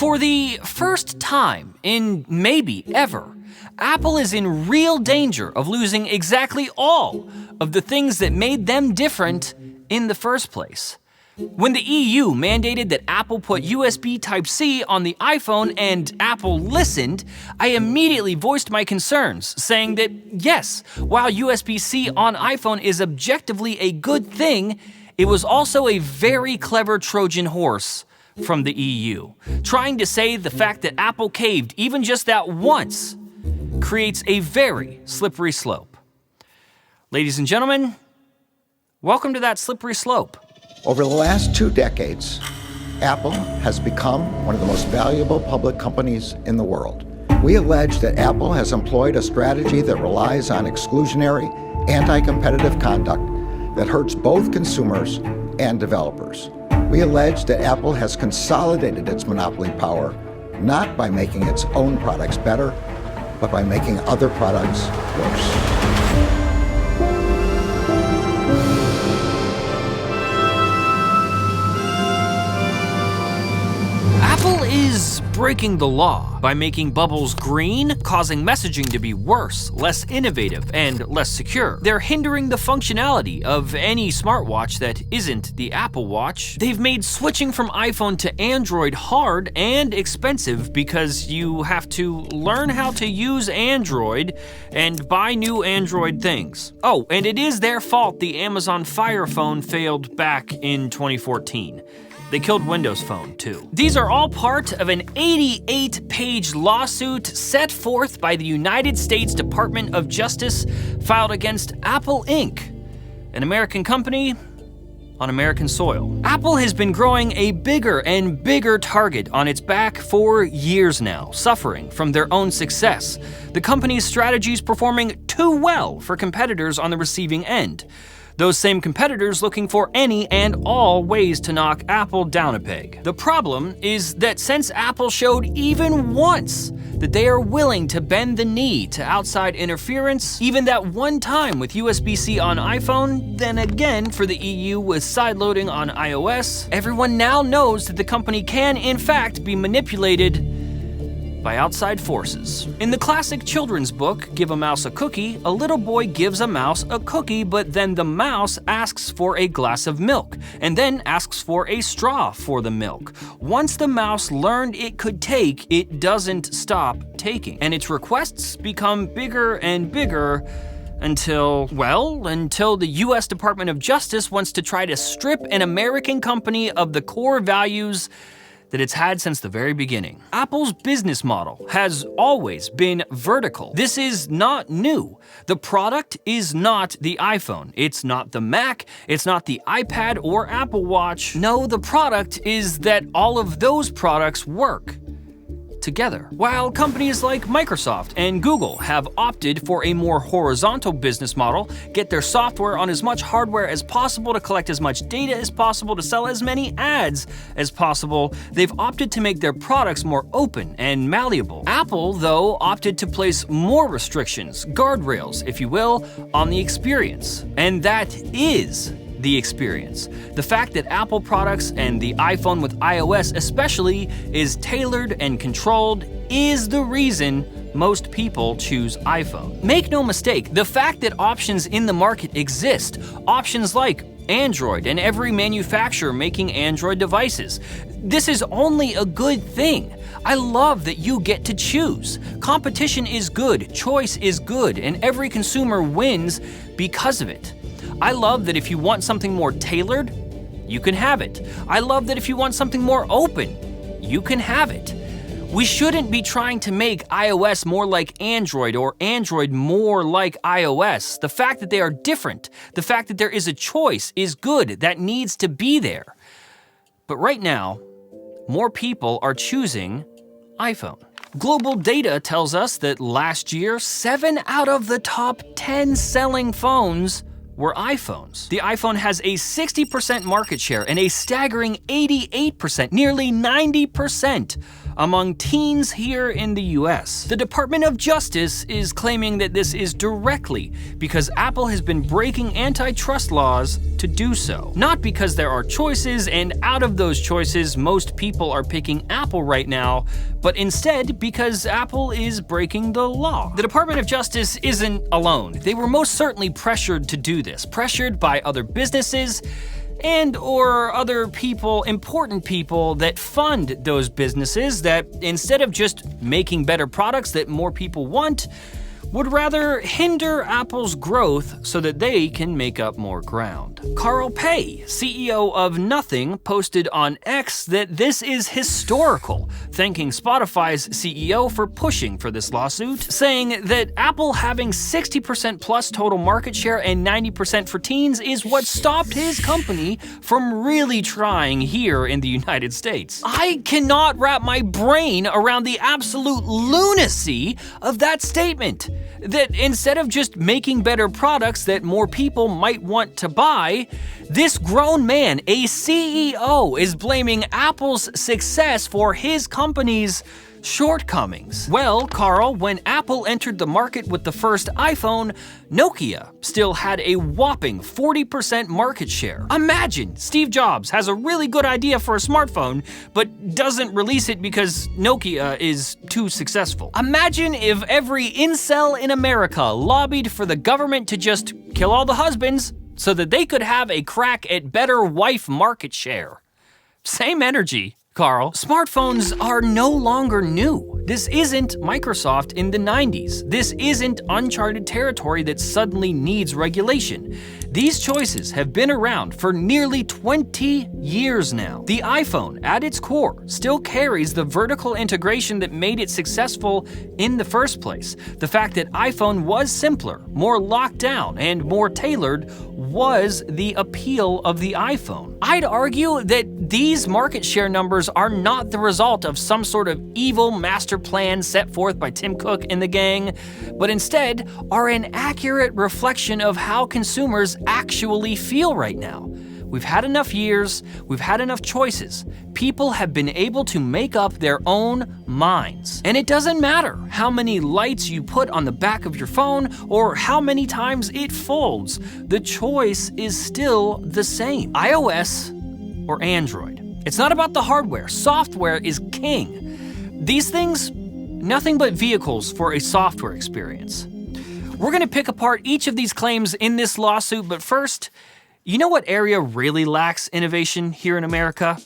For the first time in maybe ever, Apple is in real danger of losing exactly all of the things that made them different in the first place. When the EU mandated that Apple put USB Type-C on the iPhone and Apple listened, I immediately voiced my concerns, saying that yes, while USB-C on iPhone is objectively a good thing, it was also a very clever Trojan horse from the EU. Trying to say the fact that Apple caved even just that once creates a very slippery slope. Ladies and gentlemen, welcome to that slippery slope. Over the last 2 decades, Apple has become one of the most valuable public companies in the world. We allege that Apple has employed a strategy that relies on exclusionary, anti-competitive conduct that hurts both consumers and developers. We allege that Apple has consolidated its monopoly power, not by making its own products better, but by making other products worse. Apple is breaking the law by making bubbles green, causing messaging to be worse, less innovative, and less secure. They're hindering the functionality of any smartwatch that isn't the Apple Watch. They've made switching from iPhone to Android hard and expensive because you have to learn how to use Android and buy new Android things. Oh, and it is their fault the Amazon Fire Phone failed back in 2014. They killed Windows Phone, too. These are all part of an 88-page lawsuit set forth by the United States Department of Justice filed against Apple Inc., an American company on American soil. Apple has been growing a bigger and bigger target on its back for years now, suffering from their own success. The company's strategies performing too well for competitors on the receiving end. Those same competitors looking for any and all ways to knock Apple down a peg. The problem is that since Apple showed even once that they are willing to bend the knee to outside interference, even that one time with USB-C on iPhone, then again for the EU with sideloading on iOS, everyone now knows that the company can in fact be manipulated by outside forces. In the classic children's book, Give a Mouse a Cookie, a little boy gives a mouse a cookie, but then the mouse asks for a glass of milk, and then asks for a straw for the milk. Once the mouse learned it could take, it doesn't stop taking, and its requests become bigger and bigger until the US Department of Justice wants to try to strip an American company of the core values that it's had since the very beginning. Apple's business model has always been vertical. This is not new. The product is not the iPhone. It's not the Mac. It's not the iPad or Apple Watch. No, the product is that all of those products work together. While companies like Microsoft and Google have opted for a more horizontal business model, get their software on as much hardware as possible to collect as much data as possible to sell as many ads as possible, they've opted to make their products more open and malleable. Apple, though, opted to place more restrictions, guardrails, if you will, on the experience. And that is the experience. The fact that Apple products and the iPhone with iOS especially is tailored and controlled is the reason most people choose iPhone. Make no mistake, the fact that options in the market exist, options like Android and every manufacturer making Android devices, this is only a good thing. I love that you get to choose. Competition is good, choice is good, and every consumer wins because of it. I love that if you want something more tailored, you can have it. I love that if you want something more open, you can have it. We shouldn't be trying to make iOS more like Android or Android more like iOS. The fact that they are different, the fact that there is a choice is good. That needs to be there. But right now, more people are choosing iPhone. Global data tells us that last year, 7 out of the top 10 selling phones were iPhones. The iPhone has a 60% market share and a staggering 88%, nearly 90% among teens here in the US. The Department of Justice is claiming that this is directly because Apple has been breaking antitrust laws to do so. Not because there are choices, and out of those choices, most people are picking Apple right now, but instead because Apple is breaking the law. The Department of Justice isn't alone. They were most certainly pressured to do this, pressured by other businesses and or other people, important people that fund those businesses that instead of just making better products that more people want, would rather hinder Apple's growth so that they can make up more ground. Carl Pei, CEO of Nothing, posted on X that this is historical, thanking Spotify's CEO for pushing for this lawsuit, saying that Apple having 60% plus total market share and 90% for teens is what stopped his company from really trying here in the United States. I cannot wrap my brain around the absolute lunacy of that statement. That instead of just making better products that more people might want to buy, this grown man, a CEO, is blaming Apple's success for his company's shortcomings. Well, Carl, when Apple entered the market with the first iPhone, Nokia still had a whopping 40% market share. Imagine Steve Jobs has a really good idea for a smartphone, but doesn't release it because Nokia is too successful. Imagine if every incel in America lobbied for the government to just kill all the husbands so that they could have a crack at better wife market share. Same energy, Carl. Smartphones are no longer new. This isn't Microsoft in the 90s. This isn't uncharted territory that suddenly needs regulation. These choices have been around for nearly 20 years now. The iPhone, at its core, still carries the vertical integration that made it successful in the first place. The fact that iPhone was simpler, more locked down, and more tailored was the appeal of the iPhone. I'd argue that these market share numbers are not the result of some sort of evil master plan set forth by Tim Cook and the gang, but instead are an accurate reflection of how consumers actually feel right now. We've had enough years, we've had enough choices. People have been able to make up their own minds. And it doesn't matter how many lights you put on the back of your phone or how many times it folds. The choice is still the same. iOS or Android. It's not about the hardware. Software is king. These things, nothing but vehicles for a software experience. We're going to pick apart each of these claims in this lawsuit, but first, you know what area really lacks innovation here in America?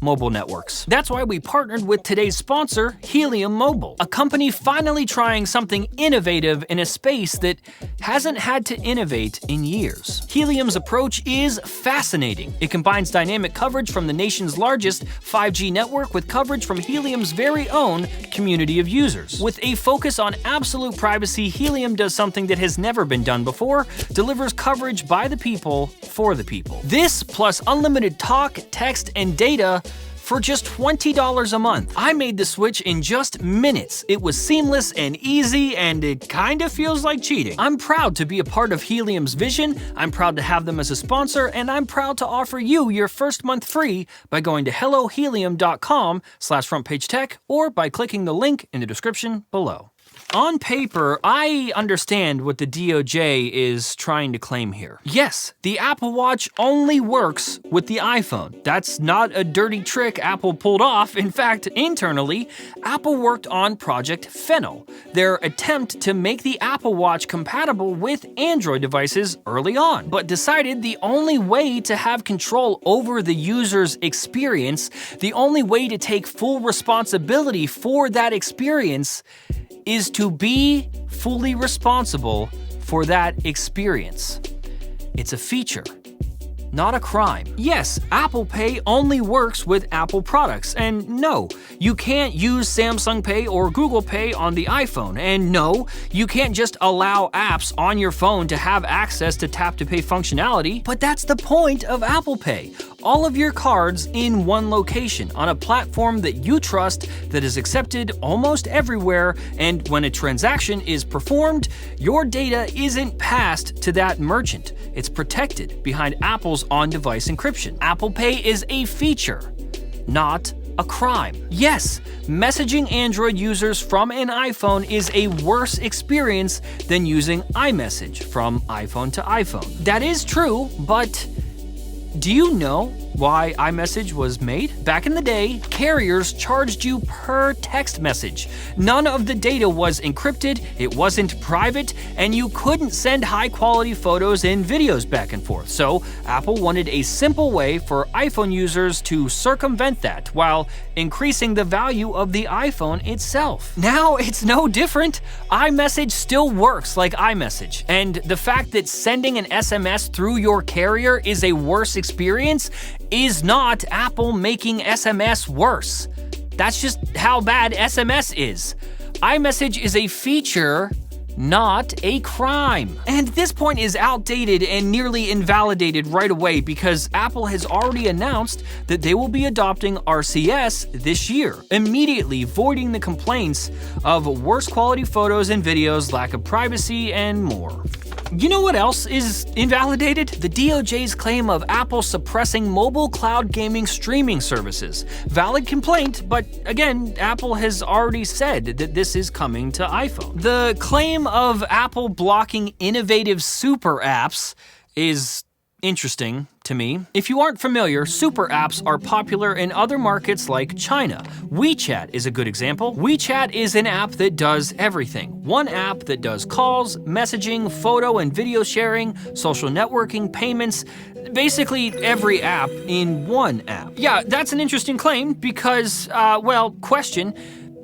Mobile networks. That's why we partnered with today's sponsor, Helium Mobile, a company finally trying something innovative in a space that hasn't had to innovate in years. Helium's approach is fascinating. It combines dynamic coverage from the nation's largest 5G network with coverage from Helium's very own community of users. With a focus on absolute privacy, Helium does something that has never been done before, delivers coverage by the people for the people. This plus unlimited talk, text, and data for just $20 a month. I made the switch in just minutes. It was seamless and easy, and it kind of feels like cheating. I'm proud to be a part of Helium's vision, I'm proud to have them as a sponsor, and I'm proud to offer you your first month free by going to hellohelium.com/frontpagetech or by clicking the link in the description below. On paper, I understand what the DOJ is trying to claim here. Yes, the Apple Watch only works with the iPhone. That's not a dirty trick Apple pulled off. In fact, internally, Apple worked on Project Fennel, their attempt to make the Apple Watch compatible with Android devices early on, but decided the only way to have control over the user's experience, the only way to take full responsibility for that experience, is to be fully responsible for that experience. It's a feature, not a crime. Yes, Apple Pay only works with Apple products, and no, you can't use Samsung Pay or Google Pay on the iPhone, and no, you can't just allow apps on your phone to have access to tap-to-pay functionality, but that's the point of Apple Pay. All of your cards in one location on a platform that you trust, that is accepted almost everywhere, and when a transaction is performed, your data isn't passed to that merchant. It's protected behind Apple's on-device encryption. Apple Pay is a feature, not a crime. Yes, messaging Android users from an iPhone is a worse experience than using iMessage from iPhone to iPhone. That is true, but do you know why iMessage was made? Back in the day, carriers charged you per text message. None of the data was encrypted, it wasn't private, and you couldn't send high-quality photos and videos back and forth. So Apple wanted a simple way for iPhone users to circumvent that while increasing the value of the iPhone itself. Now it's no different. iMessage still works like iMessage, and the fact that sending an SMS through your carrier is a worse experience is not Apple making SMS worse. That's just how bad SMS is. iMessage is a feature, not a crime. And this point is outdated and nearly invalidated right away because Apple has already announced that they will be adopting RCS this year, immediately voiding the complaints of worse quality photos and videos, lack of privacy, and more. You know what else is invalidated? The DOJ's claim of Apple suppressing mobile cloud gaming streaming services. Valid complaint, but again, Apple has already said that this is coming to iPhone. The claim of Apple blocking innovative super apps is interesting to me. If you aren't familiar, super apps are popular in other markets like China. WeChat is a good example. WeChat is an app that does everything. One app that does calls, messaging, photo and video sharing, social networking, payments, basically every app in one app. Yeah, that's an interesting claim because, question,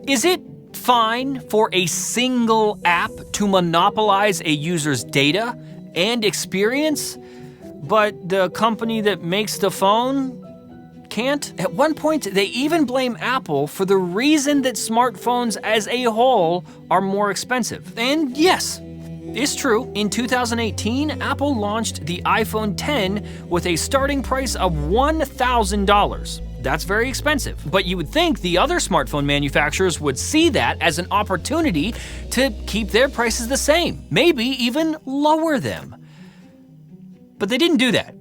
is it fine for a single app to monopolize a user's data and experience, but the company that makes the phone can't? At one point, they even blame Apple for the reason that smartphones as a whole are more expensive. And yes, it's true. In 2018, Apple launched the iPhone X with a starting price of $1,000. That's very expensive. But you would think the other smartphone manufacturers would see that as an opportunity to keep their prices the same, maybe even lower them. But they didn't do that,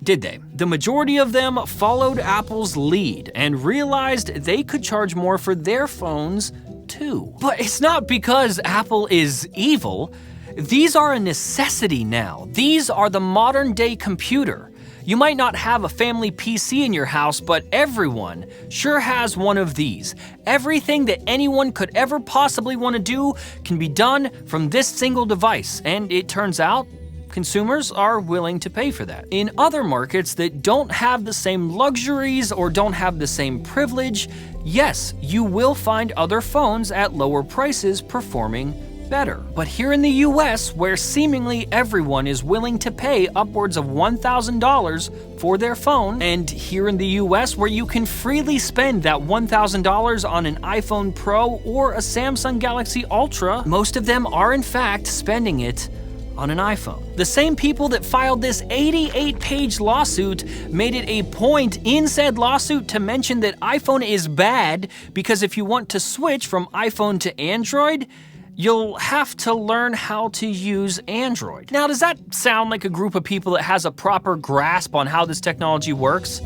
did they? The majority of them followed Apple's lead and realized they could charge more for their phones too. But it's not because Apple is evil. These are a necessity now. These are the modern day computer. You might not have a family PC in your house, but everyone sure has one of these. Everything that anyone could ever possibly want to do can be done from this single device, and it turns out consumers are willing to pay for that. In other markets that don't have the same luxuries or don't have the same privilege, yes, you will find other phones at lower prices performing better. But here in the US, where seemingly everyone is willing to pay upwards of $1,000 for their phone, and here in the US, where you can freely spend that $1,000 on an iPhone Pro or a Samsung Galaxy Ultra, most of them are in fact spending it on an iPhone. The same people that filed this 88-page lawsuit made it a point in said lawsuit to mention that iPhone is bad because if you want to switch from iPhone to Android, you'll have to learn how to use Android. Now, does that sound like a group of people that has a proper grasp on how this technology works?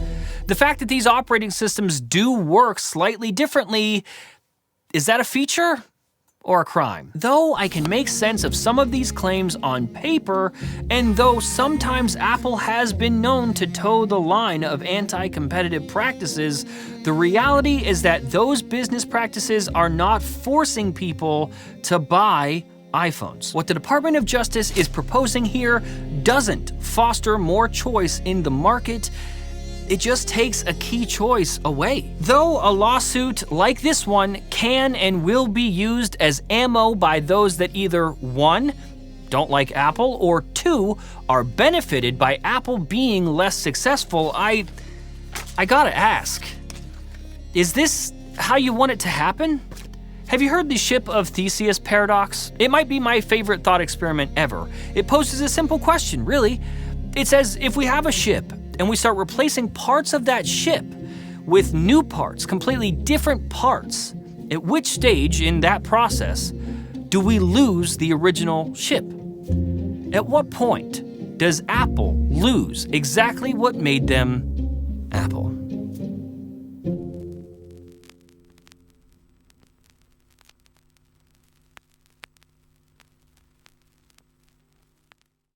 The fact that these operating systems do work slightly differently, is that a feature or a crime? Though I can make sense of some of these claims on paper, and though sometimes Apple has been known to toe the line of anti-competitive practices, the reality is that those business practices are not forcing people to buy iPhones. What the Department of Justice is proposing here doesn't foster more choice in the market. It just takes a key choice away. Though a lawsuit like this one can and will be used as ammo by those that either 1, don't like Apple, or 2, are benefited by Apple being less successful, I gotta ask, is this how you want it to happen? Have you heard the ship of Theseus paradox? It might be my favorite thought experiment ever. It poses a simple question, really. It says, if we have a ship, and we start replacing parts of that ship with new parts, completely different parts, at which stage in that process do we lose the original ship? At what point does Apple lose exactly what made them Apple?